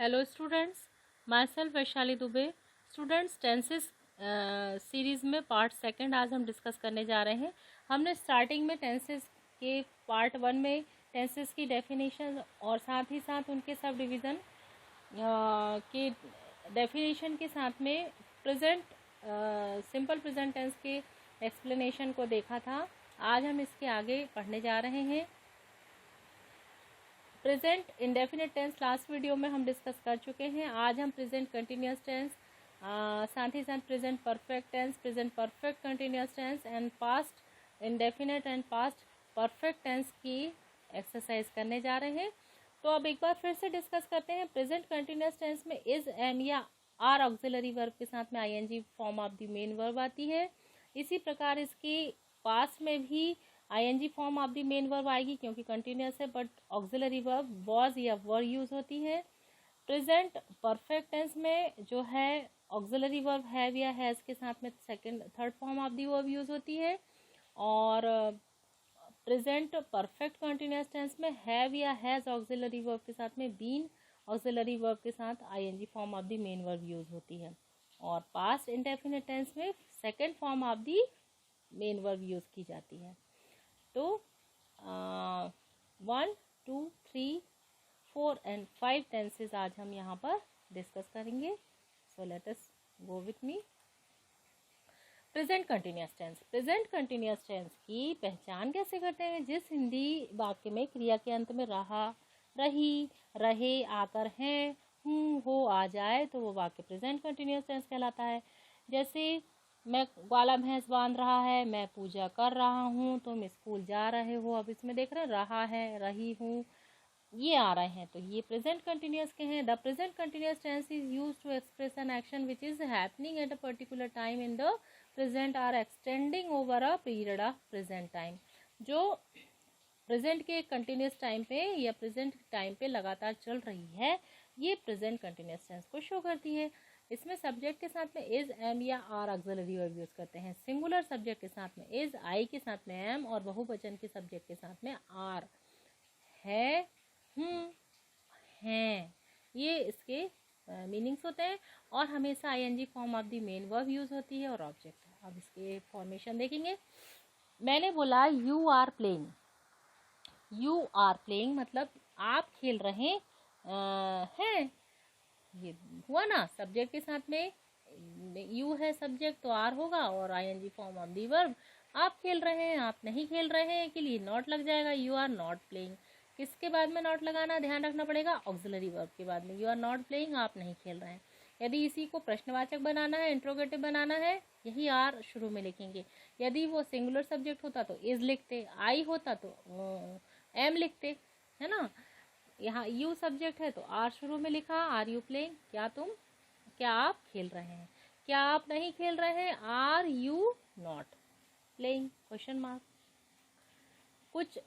Hello students, my self Vaishali Dubey. Students, tenses series में part second आज हम डिस्कस करने जा रहे हैं। हमने स्टार्टिंग में टेंसेस के पार्ट वन में टेंसेस की डेफिनेशन और साथ ही साथ उनके सब डिवीज़न के डेफिनेशन के साथ में प्रेजेंट सिंपल प्रेजेंट टेंस के एक्सप्लेनेशन को देखा था। आज हम इसके आगे पढ़ने जा रहे हैं। Present indefinite tense last video में हम डिस्कस कर चुके हैं। आज हम प्रेजेंट कंटिन्यूस टेंस, साथ ही साथ present perfect tense, present perfect continuous tense and past indefinite and past perfect tense की एक्सरसाइज करने जा रहे हैं। तो अब एक बार फिर से डिस्कस करते हैं। प्रेजेंट कंटिन्यूस टेंस में इज, एम या आर ऑक्सिलरी वर्ब के साथ में ING form of the main verb आती है। इसी प्रकार इसकी पास्ट में भी ING form of the main verb आएगी क्योंकि कंटिन्यूस है, बट ऑक्सिलरी वर्ब वॉज या वर यूज होती है। प्रेजेंट परफेक्ट टेंस में जो है ऑक्सिलरी वर्ब हैव या हैज के साथ में second third form of the verb use होती है। और प्रेजेंट परफेक्ट कंटिन्यूस टेंस में हैव या हैज ऑक्सिलरी वर्ब के साथ में बीन ऑक्सिलरी वर्ब के साथ ING form of the main verb use होती है। और पास्ट इंडेफिनिट टेंस में second form of the main verb use की जाती है। तो 1, 2, 3, 4 एंड 5 टेंसेज आज हम यहाँ पर डिस्कस करेंगे। So let us go with me. Present continuous tense. Present continuous tense की पहचान कैसे करते हैं? जिस हिंदी वाक्य में क्रिया के अंत में रहा, रही, रहे, आकर, हैं, हूँ, हो, आ जाए तो वो वाक्य प्रेजेंट कंटिन्यूस टेंस कहलाता है। जैसे मैं ग्वाला भैंस बांध रहा है, मैं पूजा कर रहा हूँ, तुम स्कूल जा रहे हो। अब इसमें देख रहे हैं रहा है, रही हूँ, ये आ रहे हैं, तो ये प्रेजेंट कंटिन्यूस के हैं। The present continuous tense is used to express an action which is happening at a particular time in the present or extending over a period of present time. जो प्रेजेंट के continuous time पे या present time पे लगातार चल रही है, ये प्रेजेंट कंटिन्यूस टेंस को शो करती है। इसमें सब्जेक्ट के साथ में इज, एम या आर ऑक्सिलरी वर्ब यूज करते हैं। सिंगुलर सब्जेक्ट के साथ में इज, आई के साथ में एम, और बहुवचन के सब्जेक्ट के साथ में आर, है, हूँ, हैं, ये इसके मीनिंग्स होते हैं। और हमेशा ING form of the main verb use होती है और ऑब्जेक्ट है। अब इसके फॉर्मेशन देखेंगे। मैंने बोला you are playing. You are playing मतलब आप खेल रहे हैं, ये हुआ ना। सब्जेक्ट के साथ में यू है सब्जेक्ट तो आर होगा, और ING form of the verb. आप खेल रहे हैं, आप नहीं खेल रहे हैं के लिए नॉट लग जाएगा। You are not playing. किसके बाद में नॉट लगाना ध्यान रखना पड़ेगा? ऑक्सिलरी वर्ब के बाद में। यू आर नॉट प्लेइंग, आप नहीं खेल रहे हैं। यदि इसी को प्रश्नवाचक बनाना है, इंट्रोगेटिव बनाना है, यही आर शुरू में लिखेंगे। यदि वो सिंगुलर सब्जेक्ट होता तो इज लिखते, आई होता तो एम लिखते, है ना। यहाँ यू सब्जेक्ट है तो आर शुरू में लिखा। आर यू प्लेइंग, क्या आप खेल रहे हैं? क्या आप नहीं खेल रहे हैं? Are you not playing, question mark. कुछ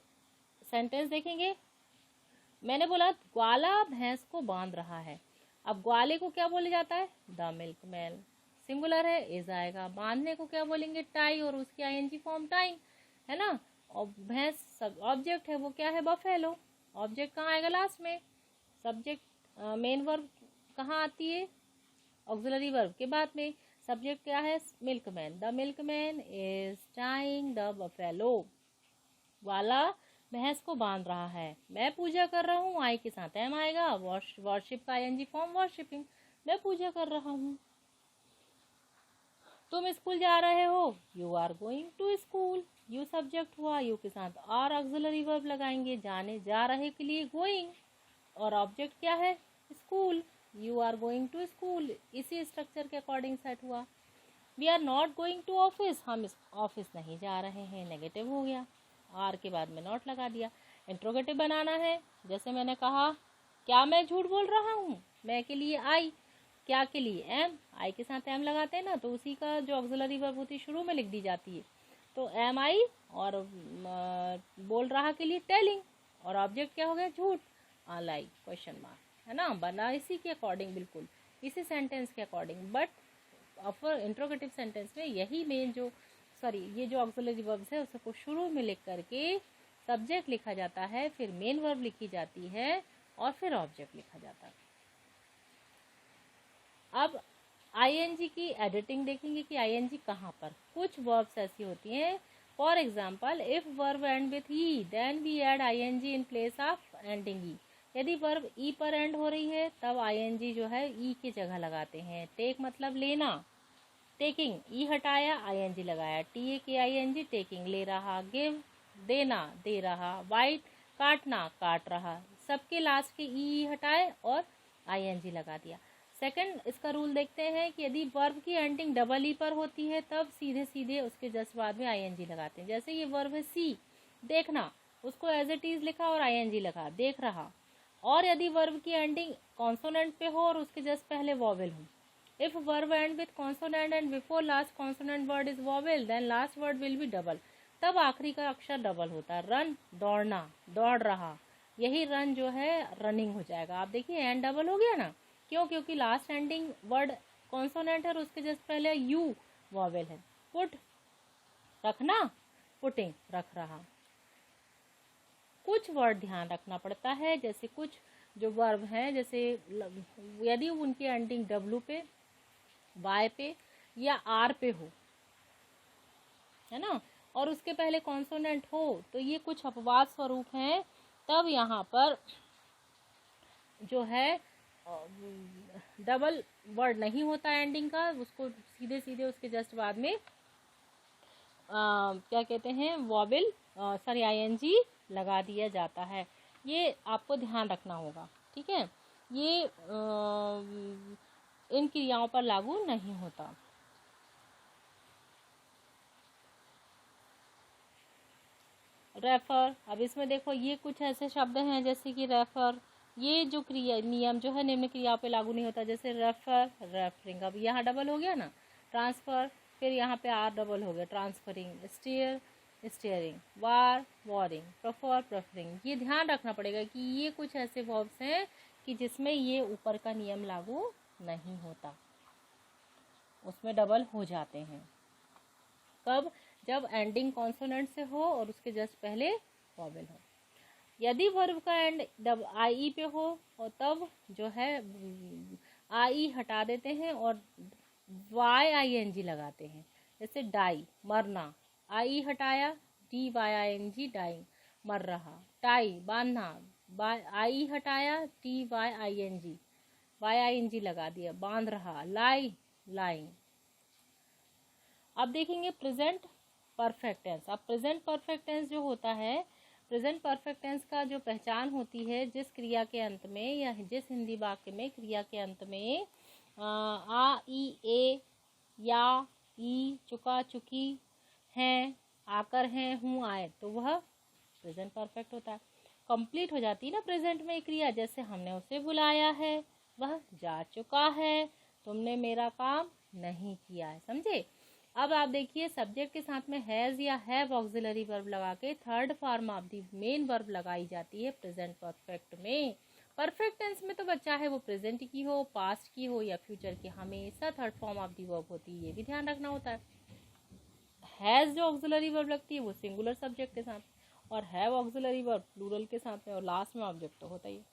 सेंटेंस देखेंगे। मैंने बोला ग्वाला भैंस को बांध रहा है। अब ग्वाले को क्या बोले जाता है? The milkman. सिंगुलर है, इज आएगा। बांधने को क्या बोलेंगे? टाई, और उसकी आईएनजी फॉर्म टाइंग, है ना। और भैंस सब ऑब्जेक्ट है, वो क्या है? बफेलो। ऑब्जेक्ट कहाँ आएगा? लास्ट में। सब्जेक्ट मेन वर्ब कहाँ आती है? ऑक्सिलरी वर्ब के बाद में। सब्जेक्ट क्या है? Milkman. The milkman is tying the buffalo. वाला भैंस को बांध रहा है। मैं पूजा कर रहा हूँ, आई के साथ एम आएगा। वर्शिप का आईएनजी फॉर्म वर्शिपिंग। मैं पूजा कर रहा हूँ। तुम स्कूल जा रहे हो, you are going to school. You subject हुआ, यू के साथ आर ऑक्सिलरी वर्ब लगाएंगे। जाने, जा रहे के लिए गोइंग, और ऑब्जेक्ट क्या है? School. You are going to school, इसी स्ट्रक्चर के अकॉर्डिंग सेट हुआ। We are not going to office, हम ऑफिस नहीं जा रहे हैं, नेगेटिव हो गया। आर के बाद में नॉट लगा दिया। इंट्रोगेटिव बनाना है। जैसे मैंने कहा, क्या मैं झूठ बोल रहा हूँ? मैं के लिए आई, क्या के लिए? एम। आई के साथ एम लगाते हैं ना, तो उसी का जो ऑक्सिलरी वर्ब होती है शुरू में लिख दी जाती है। तो एम आई, और बोल रहा के लिए टेलिंग, और ऑब्जेक्ट क्या हो गया? झूठ। लाई, क्वेश्चन मार्क, है ना। बना इसी के अकॉर्डिंग, बिल्कुल इसी सेंटेंस के according. But upper interrogative sentence में यही मेन जो ये जो ऑक्सिलरी वर्ब्स है उसको शुरू में लिख करके सब्जेक्ट लिखा जाता है, फिर मेन वर्ब लिखी जाती है, और फिर ऑब्जेक्ट लिखा जाता है। अब आईएनजी की एडिटिंग देखेंगे कि आईएनजी कहाँ पर। कुछ वर्ब्स ऐसी होती हैं, for example if verb end with e then we add ING in place of ending e. यदि वर्ब ई पर एंड हो रही है तब आईएनजी जो है ई की जगह लगाते हैं। टेक मतलब लेना, टेकिंग, ई हटाया आईएनजी लगाया, टी ए के आईएनजी टेकिंग, ले रहा, गिव देना दे रहा, वाइट काटना काट रहा, सबके लास्ट के ई हटाए और आईएनजी लगा दिया। सेकंड इसका रूल देखते हैं कि यदि वर्ब की एंडिंग डबल ई पर होती है तब सीधे सीधे उसके जस्ट बाद में आईएनजी लगाते हैं। जैसे ये वर्ब है सी, देखना, उसको एज इट इज लिखा और आईएनजी लगा, देख रहा। और यदि वर्ब की एंडिंग कॉन्सोनेंट पे हो और उसके जस्ट पहले वॉवेल हो, if verb end with consonant and before last consonant word is vowel then last word will be double, तब आखिरी का अक्षर डबल होता है। रन दौड़ना, दौड़ रहा, यही रन जो है रनिंग हो जाएगा। आप देखिए एंड डबल हो गया ना, क्यों? क्योंकि लास्ट एंडिंग वर्ड कॉन्सोनेंट है और उसके जस्ट पहले यू वॉवेल है। पुट रखना, पुटिंग रख रहा। कुछ वर्ड ध्यान रखना पड़ता है, जैसे कुछ जो वर्ब हैं, जैसे यदि उनकी एंडिंग डब्ल्यू पे, वाई पे या आर पे हो, है ना, और उसके पहले कॉन्सोनेंट हो, तो ये कुछ अपवाद स्वरूप हैं। तब यहाँ पर जो है डबल वर्ड नहीं होता एंडिंग का, उसको सीधे सीधे उसके जस्ट बाद में क्या कहते हैं, वॉवेल सॉरी आईएनजी लगा दिया जाता है। ये आपको ध्यान रखना होगा, ठीक है। ये इन क्रियाओं पर लागू नहीं होता। रेफर, अब इसमें देखो ये कुछ ऐसे शब्द हैं जैसे कि रेफर, ये जो क्रिया नियम जो है निम्न क्रियाओं पे लागू नहीं होता, जैसे रेफर, रेफरिंग, अब यहाँ डबल हो गया ना, ट्रांसफर, फिर यहाँ पे आर डबल हो गया, ट्रांसफरिंग, स्टीयर, स्टीयरिंग, वार, वॉरिंग, प्रेफर, प्रेफरिंग। ये ध्यान रखना पड़ेगा कि ये कुछ ऐसे वर्ब्स हैं कि जिसमें ये ऊपर का नियम लागू नहीं होता, उसमें डबल हो जाते हैं। कब? जब एंडिंग कॉन्सोनेंट से हो और उसके जस्ट पहले वॉवेल हो। यदि वर्ब का एंड आई पे हो और तब जो है आई हटा देते हैं और वाई आई एन जी लगाते हैं। जैसे डाई, मरना, आई हटाया, D Y I N G, dying, मर रहा। टाई, बांधना, आई हटाया, T Y I N G, Y I N G लगा दिया, बांध रहा। Lie, lying. अब देखेंगे प्रेजेंट परफेक्ट टेंस। अब प्रेजेंट परफेक्ट टेंस जो होता है, प्रेजेंट परफेक्ट टेंस का जो पहचान होती है, जिस क्रिया के अंत में या जिस हिंदी वाक्य में क्रिया के अंत में आ, ई, ए, या, ई, चुका, चुकी, हैं, आकर, हैं, हूँ, आए, तो वह प्रेजेंट परफेक्ट होता है। कंप्लीट हो जाती है ना प्रेजेंट में क्रिया, जैसे हमने उसे बुलाया है, वह जा चुका है, तुमने मेरा काम नहीं किया है। समझे? अब आप देखिए सब्जेक्ट के साथ में हैज या हैव ऑक्सिलरी वर्ब लगा के third form of the main verb लगाई जाती है प्रेजेंट परफेक्ट में। परफेक्ट टेंस में तो चाहे वो प्रेजेंट की हो, पास्ट की हो या फ्यूचर की, हमेशा third form of the verb होती है, ये भी ध्यान रखना होता है। हैज जो ऑक्सिलरी वर्ब लगती है वो सिंगुलर सब्जेक्ट के साथ, और हैव ऑक्सिलरी वर्ब प्लूरल के साथ में, और लास्ट में ऑब्जेक्ट तो होता ही है।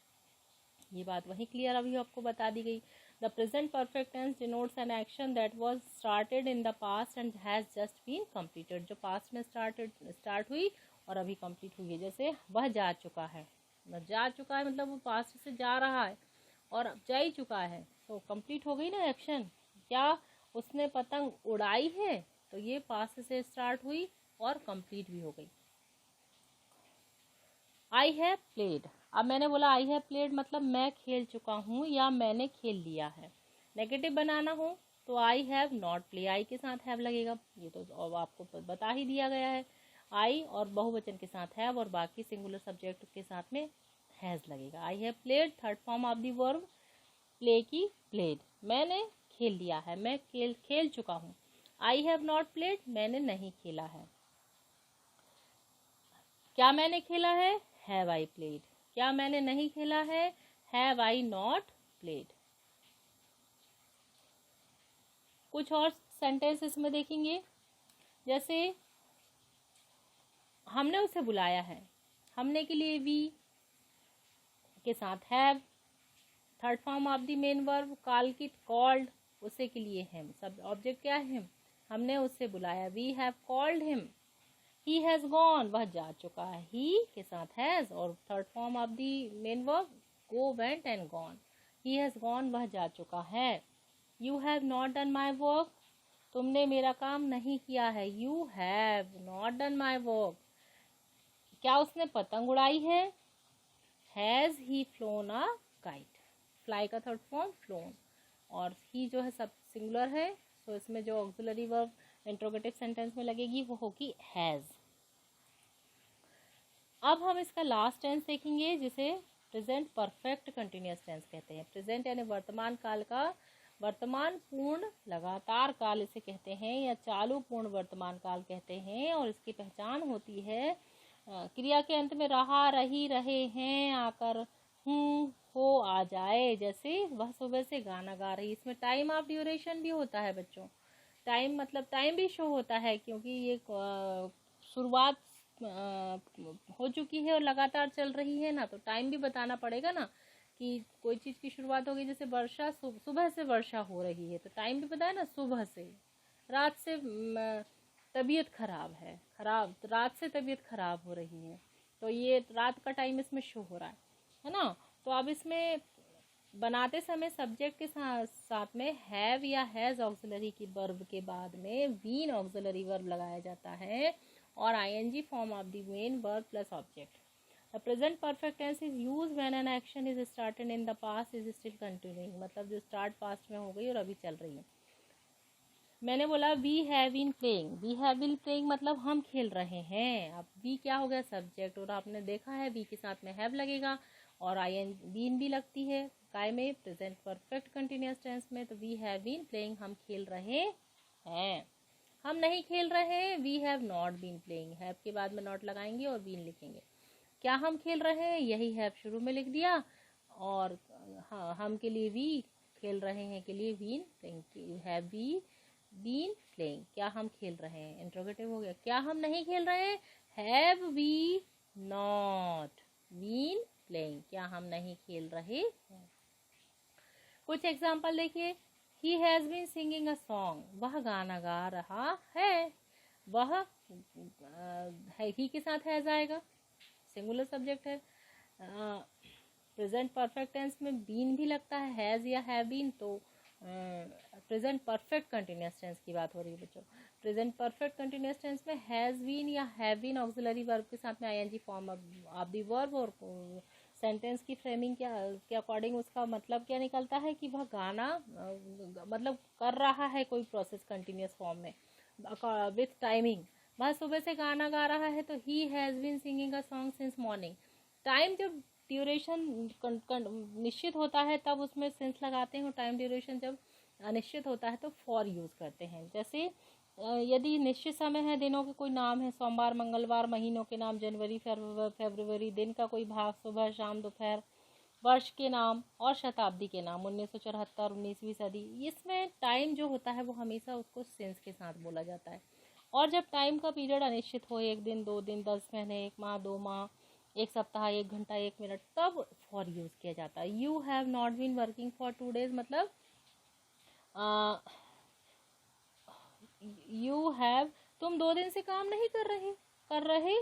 ये बात वही क्लियर अभी आपको बता दी गई। The present perfect tense denotes an action that was started in the past and has just been completed. जो past में start हुई और अभी complete हुई है। जैसे वह जा चुका है, जा चुका है मतलब वो past से जा रहा है और अब जा ही चुका है, तो complete हो गई ना एक्शन। क्या उसने पतंग उड़ाई है, तो ये past से start हुई और complete भी हो गई। आई हैव प्लेड, अब मैंने बोला आई हैव प्लेड मतलब मैं खेल चुका हूँ या मैंने खेल लिया है। नेगेटिव बनाना हो तो आई हैव नॉट प्ले, आई के साथ हैव लगेगा, ये तो अब आपको बता ही दिया गया है। आई और बहुवचन के साथ हैव और बाकी सिंगुलर सब्जेक्ट के साथ में हैज लगेगा। I have played third form of the verb play की प्लेड, मैंने खेल लिया है, मैं खेल चुका हूँ। आई हैव नॉट प्लेड, मैंने नहीं खेला है। क्या मैंने खेला है, हैव आई प्लेड। क्या मैंने नहीं खेला है, हैव आई नॉट प्लेड। कुछ और सेंटेंस इसमें देखेंगे, जैसे हमने उसे बुलाया है, हमने के लिए वी के साथ have, third form of the main verb काल्कित कॉल्ड, उसे के लिए हिम, सब ऑब्जेक्ट क्या है हिम, हमने उससे बुलाया, we have called him, he has gone वह जा चुका है, ही के साथ हैज, और third form of the main verb go, went and gone, he has gone वह जा चुका है, you have not done my work तुमने मेरा काम नहीं किया है, you have not done my work, क्या उसने पतंग उड़ाई है, has he flown a kite, fly का थर्ड फॉर्म फ्लोन, और ही जो है सब सिंगुलर है, तो इसमें जो ऑक्सिलरी वर्ब इंट्रोगेटिव सेंटेंस में लगेगी वो होगी हैज। अब हम इसका लास्ट टेंस देखेंगे जिसे प्रेजेंट परफेक्ट कंटिन्यूअस टेंस कहते हैं। प्रेजेंट यानी वर्तमान काल का वर्तमान पूर्ण लगातार काल इसे कहते हैं, या चालू पूर्ण वर्तमान काल कहते हैं, और इसकी पहचान होती है क्रिया के अंत में रहा, रही, रहे, हैं, आकर, हूँ, हो, आ जाए। जैसे वह सुबह से गाना गा रही, इसमें टाइम ऑफ ड्यूरेशन भी होता है बच्चों, टाइम मतलब टाइम भी शो होता है, क्योंकि ये शुरुआत हो चुकी है और लगातार चल रही है ना, तो टाइम भी बताना पड़ेगा ना कि कोई चीज़ की शुरुआत होगी, जैसे वर्षा, सुबह से वर्षा हो रही है तो टाइम भी बताया ना, सुबह से। रात से तबीयत खराब है, रात से तबीयत खराब हो रही है, तो ये रात का टाइम इसमें शो हो रहा है ना। तो अब इसमें बनाते समय सब्जेक्ट के साथ में हैव या हैज ऑक्सिलरी की वर्ब के बाद में बीन ऑक्सिलरी वर्ब लगाया जाता है, और ING form of the main verb plus object. The present perfect tense is used when an action is started in the past is still continuing, मतलब जो स्टार्ट पास्ट में हो गई और अभी चल रही है। मैंने बोला we have been playing, we have been playing मतलब हम खेल रहे हैं। अब वी क्या हो गया, सब्जेक्ट, और आपने देखा है वी के साथ में हैव लगेगा और आईएन बीन भी लगती है काय में, प्रेजेंट परफेक्ट कंटिन्यूअस टेंस में। तो वी हैव बीन प्लेइंग हम खेल रहे हैं, हम नहीं खेल रहे, we have not been playing, have के बाद में नॉट लगाएंगे और बीन लिखेंगे। क्या हम खेल रहे हैं, यही हैव शुरू में लिख दिया, और हाँ हम के लिए वी, खेल रहे हैं के लिए been playing, have we been playing, क्या हम खेल रहे हैं, इंट्रोगेटिव हो गया। क्या हम नहीं खेल रहे हैं, have we not been playing, क्या हम नहीं खेल रहे हैं। कुछ एग्जाम्पल देखिए, he has been singing a song, वह गाना गा रहा है, वह ही के साथ हैज आएगा, सिंगुलर सब्जेक्ट है। प्रेजेंट परफेक्ट टेंस में बीन भी लगता है, हैज या हैव बीन, तो प्रेजेंट परफेक्ट कंटिन्यूअस टेंस की बात हो रही है बच्चों। प्रेजेंट परफेक्ट कंटिन्यूअस टेंस में हैज बीन या हैव बीन ऑक्सिलरी वर्ब के साथ में ING form of the verb, और सेंटेंस की फ्रेमिंग के अकॉर्डिंग उसका मतलब क्या निकलता है कि वह गाना मतलब कर रहा है कोई प्रोसेस कंटिन्यूअस फॉर्म में विथ टाइमिंग। वह सुबह से गाना गा रहा है तो he has been singing a song since morning. Time जब ड्यूरेशन निश्चित होता है तब उसमें सिंस लगाते हैं, और टाइम ड्यूरेशन जब अनिश्चित होता है तो फॉर यूज़ करते हैं। जैसे यदि निश्चित समय है, दिनों के कोई नाम है, सोमवार, मंगलवार, महीनों के नाम जनवरी, फरवरी, दिन का कोई भाग, सुबह, शाम, दोपहर, वर्ष के नाम और शताब्दी के नाम, 1974, 19वीं सदी, इसमें टाइम जो होता है वो हमेशा उसको सिंस के साथ बोला जाता है। और जब टाइम का पीरियड अनिश्चित हो, 1 दिन, 2 दिन, 10 महीने, 1 माह, 2 माह, 1 सप्ताह, 1 घंटा, 1 मिनट, तब फॉर यूज़ किया जाता है। You have not been working for 2 days मतलब यू हैव, तुम 2 दिन से काम नहीं कर रहे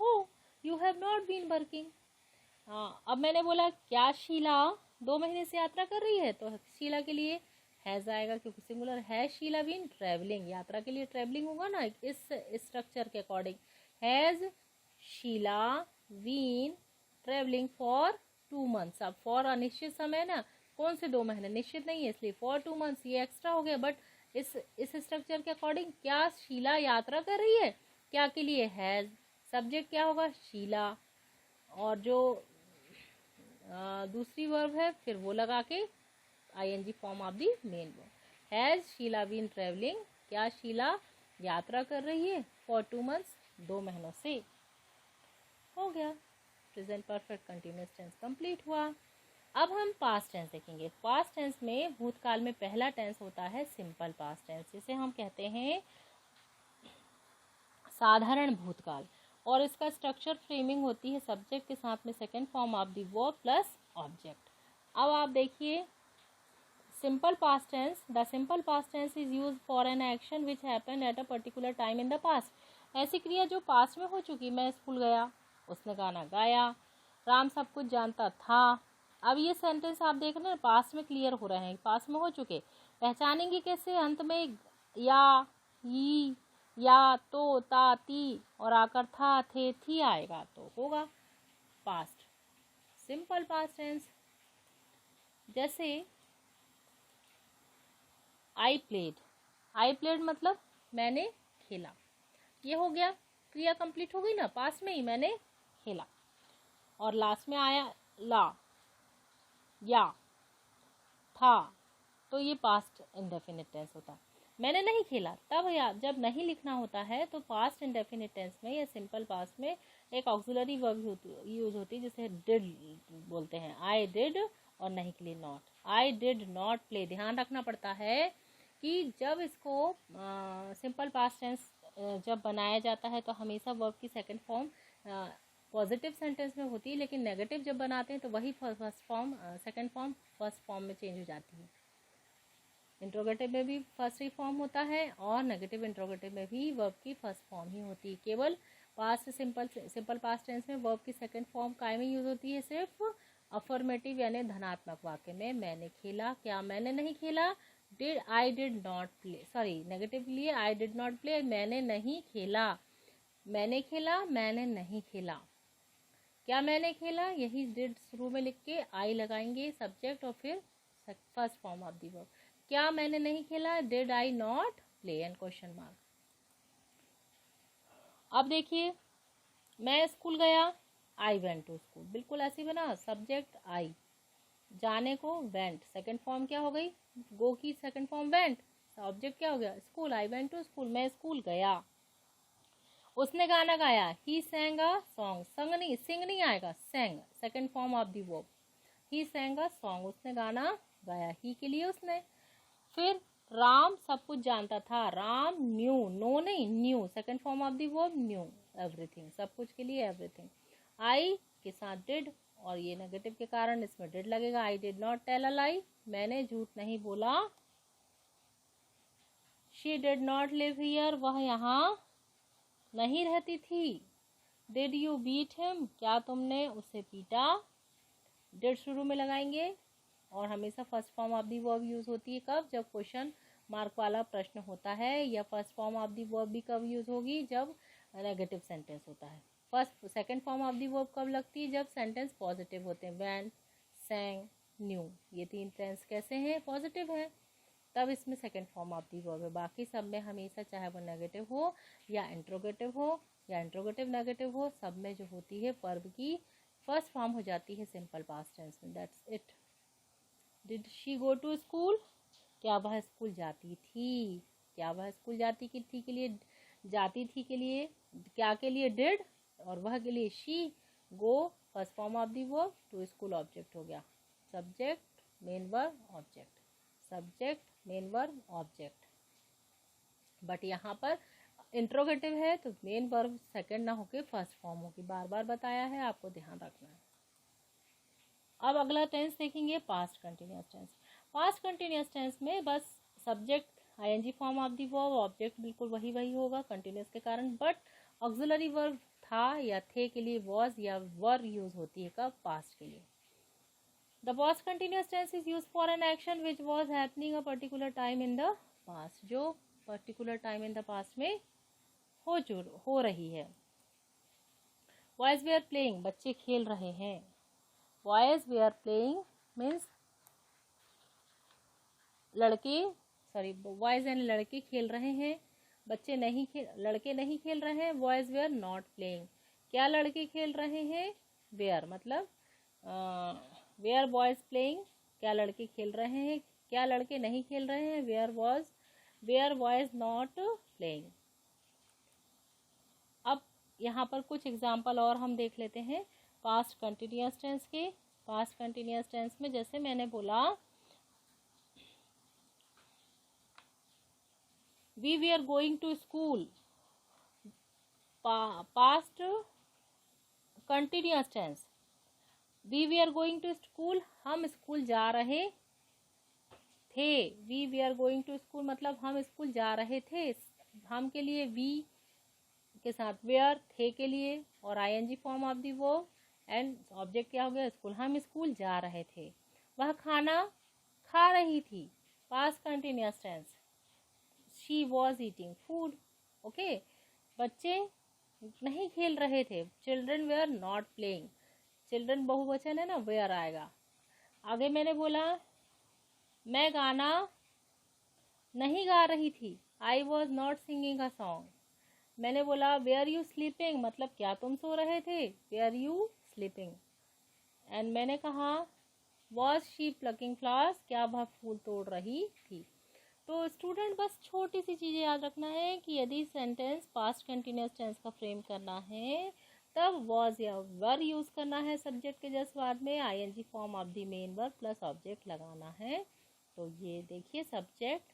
हो, you have not been working. हाँ, अब मैंने बोला क्या शीला 2 महीने से यात्रा कर रही है, तो शीला के लिए हैज आएगा क्योंकि सिंगुलर है। शीला बीन ट्रैवलिंग, यात्रा के लिए ट्रैवलिंग होगा ना इस स्ट्रक्चर के according. Has Sheela been travelling for 2 months। अब फॉर अनिश्चित समय ना, कौन से 2 महीने, निश्चित नहीं है, इसलिए फॉर 2 months ये एक्स्ट्रा हो गया। बट इस स्ट्रक्चर के अकॉर्डिंग क्या शीला यात्रा कर रही है, क्या के लिए हैज, सब्जेक्ट क्या होगा शीला, और जो दूसरी वर्ब है फिर वो लगा के ING form of the main verb. Has Sheela been travelling, क्या शीला यात्रा कर रही है, फॉर 2 months 2 महीनों से। हो गया, present perfect continuous tense complete हुआ। अब हम पास्ट टेंस देखेंगे। पास्ट टेंस में भूतकाल में पहला टेंस होता है सिंपल पास्ट टेंस, जिसे हम कहते हैं साधारण भूतकाल, और इसका स्ट्रक्चर फ्रेमिंग होती है सब्जेक्ट के साथ में second form of the verb plus object. अब आप देखिए simple past tense, the simple past tense is used for an action which happened at a particular time in the past. ऐसी क्रिया जो पास्ट में हो चुकी, मैं स्कूल गया, उसने गाना गाया, राम सब कुछ जानता था। अब ये सेंटेंस आप देख रहे हैं पास्ट में क्लियर हो रहे हैं, पास्ट में हो चुके। पहचानेंगे कैसे? अंत में या, ई, या, तो, ता, ती और आकर था, थे, थी आएगा तो होगा पास्ट, सिंपल पास्ट टेंस। जैसे आई प्लेड मतलब मैंने खेला, ये हो गया, क्रिया कंप्लीट हो गई ना, पास्ट में ही मैंने खेला। और लास्ट में आया ला, या, था, तो ये पास्ट इंडेफिनिट टेंस होता है। मैंने नहीं खेला, तब या जब नहीं लिखना होता है तो पास्ट इंडेफिनिट टेंस में या सिंपल पास्ट में एक ऑक्सिलरी वर्ब यूज होती है जिसे डिड बोलते हैं। आई डिड और नहीं के लिए not. I did not play. ध्यान रखना पड़ता है कि जब इसको सिंपल पास्ट टेंस जब बनाया जाता है तो हमेशा वर्ब की सेकंड फॉर्म पॉजिटिव सेंटेंस में होती है, लेकिन नेगेटिव जब बनाते हैं तो वही first form second form first form में चेंज हो जाती है। इंट्रोगेटिव में भी फर्स्ट ही फॉर्म होता है और नेगेटिव इंट्रोगेटिव में भी वर्ब की फर्स्ट फॉर्म ही होती है। केवल पास्ट सिंपल पास्ट टेंस में वर्ब की सेकंड फॉर्म काय में यूज होती है? सिर्फ अफर्मेटिव यानी धनात्मक वाक्य में। मैंने खेला, क्या मैंने नहीं खेला? Did, I did not play, sorry negative लिए आई डिड नॉट प्ले, मैंने नहीं खेला। मैंने खेला, मैंने नहीं खेला। क्या मैंने खेला? यही डिड शुरू में लिख के आई लगाएंगे सब्जेक्ट और फिर first form of the verb. क्या मैंने नहीं खेला? Did I not play and question mark. अब देखिए, मैं स्कूल गया, आई वेंट टू स्कूल, बिल्कुल ऐसे बना, सब्जेक्ट आई, जाने को वेंट, सेकंड फॉर्म क्या हो गई? गो की सेकंड फॉर्म वेंट, ऑब्जेक्ट क्या हो गया? School, I went to school, मैं स्कूल गया। उसने गाना गाया, ही sang a song, संग नहीं, सिंग नहीं आएगा, sang, second form of the verb. He sang a song, उसने गाना गाया, ही के लिए उसने। फिर राम सब कुछ जानता था, राम न्यू, नो नहीं, new, second form of the verb new, everything, सब कुछ के लिए एवरीथिंग। आई के साथ डिड और ये नेगेटिव के कारण इसमें डिड लगेगा। I did not tell a lie, मैंने झूठ नहीं बोला। She did not live here, वह यहाँ नहीं रहती थी। डिड यू बीट हिम, क्या तुमने उसे पीटा? डिड शुरू में लगाएंगे और हमेशा first form of the verb use होती है। कब? जब क्वेश्चन मार्क वाला प्रश्न होता है। या first form of the verb भी कब यूज होगी? जब नेगेटिव सेंटेंस होता है। First second form of the verb कब लगती है? जब सेंटेंस पॉजिटिव होते हैं। वेंट, sang, न्यू, ये तीन टेंस कैसे हैं? पॉजिटिव है, तब इसमें second form of the verb है। बाकी सब में हमेशा चाहे वो नेगेटिव हो या इंट्रोगेटिव हो या इंट्रोगेटिव नेगेटिव हो, सब में जो होती है वर्ब की फर्स्ट फॉर्म हो जाती है सिंपल पास्ट टेंस में। That's it. Did she go to school, क्या वह स्कूल जाती थी? क्या वह स्कूल जाती की थी के लिए, जाती थी के लिए, क्या के लिए डिड और वह के लिए she. Go first form of the verb, to school object हो गया, subject main verb object, subject main verb object. But यहाँ पर इंट्रोगेटिव है तो मेन वर्ब सेकंड ना होके फर्स्ट फॉर्म होगी, बार बार बताया है, आपको ध्यान रखना है। अब अगला टेंस देखेंगे, past continuous tense. Past continuous tense में बस subject ING form of the verb, object बिल्कुल वही होगा कंटिन्यूअस के कारण, बट ऑक्सिलरी वर्ब था या थे के लिए वॉज या वर यूज होती है। कब? पास्ट के लिए। The past continuous tense is used for an action which was happening a particular time in the past, जो particular time in the past में हो रही है। Boys were playing, बच्चे खेल रहे हैं। Boys were playing means लड़के, सॉरी बॉयज एंड लड़के खेल रहे हैं, बच्चे नहीं खेल, लड़के नहीं खेल रहे हैं। Boys were not playing, क्या लड़के खेल रहे हैं? Were मतलब वेयर बॉयज प्लेइंग, क्या लड़के खेल रहे हैं? क्या लड़के नहीं खेल रहे हैं? Were boys not playing. अब यहाँ पर कुछ एग्जाम्पल और हम देख लेते हैं पास्ट कंटिन्यूअस टेंस के। पास्ट कंटिन्यूअस टेंस में जैसे मैंने बोला, we we are going to school, past continuous tense. We we are going to school, हम स्कूल जा रहे थे, we we are going to school मतलब हम स्कूल जा रहे थे। हम के लिए वी के साथ वेयर, थे के लिए और ING form of the verb and object क्या हो गया स्कूल। हम स्कूल जा रहे थे। वह खाना खा रही थी, past continuous tense, she was eating food. Okay, बच्चे नहीं खेल रहे थे, children were not playing. Children बहुवचन है ना, वेयर आएगा। आगे मैंने बोला मैं गाना नहीं गा रही थी, I was not singing a song. मैंने बोला वेयर यू स्लीपिंग मतलब क्या तुम सो रहे थे, वेयर यू स्लीपिंग। एंड मैंने कहा वॉज शी प्लकिंग फ्लावर्स क्या वह फूल तोड़ रही थी। तो स्टूडेंट बस छोटी सी चीज़ें याद रखना है कि यदि सेंटेंस पास्ट कंटिन्यूअस टेंस का फ्रेम करना है तब वॉज या वर यूज़ करना है सब्जेक्ट के जस्ट बाद में, ING form of the main verb plus object लगाना है। तो ये देखिए subject,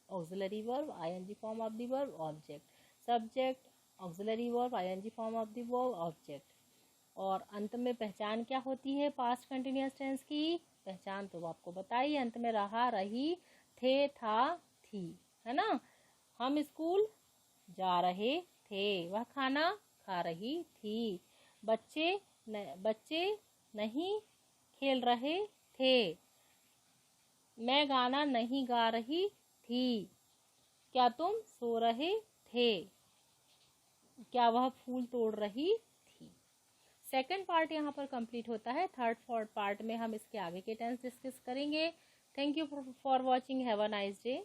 auxiliary verb, ING form of the verb, object, subject, auxiliary verb, ING form of the verb, object. और अंत में पहचान क्या होती है पास्ट कंटिन्यूअस टेंस की? पहचान तो आपको बताइए, अंत में रहा, रही, थे, था, थी, है ना। हम स्कूल जा रहे थे, वह खाना खा रही थी, बच्चे नहीं खेल रहे थे, मैं गाना नहीं गा रही थी, क्या तुम सो रहे थे, क्या वह फूल तोड़ रही थी। सेकंड पार्ट यहाँ पर कंप्लीट होता है। थर्ड फोर्थ पार्ट में हम इसके आगे के टेंस डिस्कस करेंगे। Thank you for watching, have a nice day.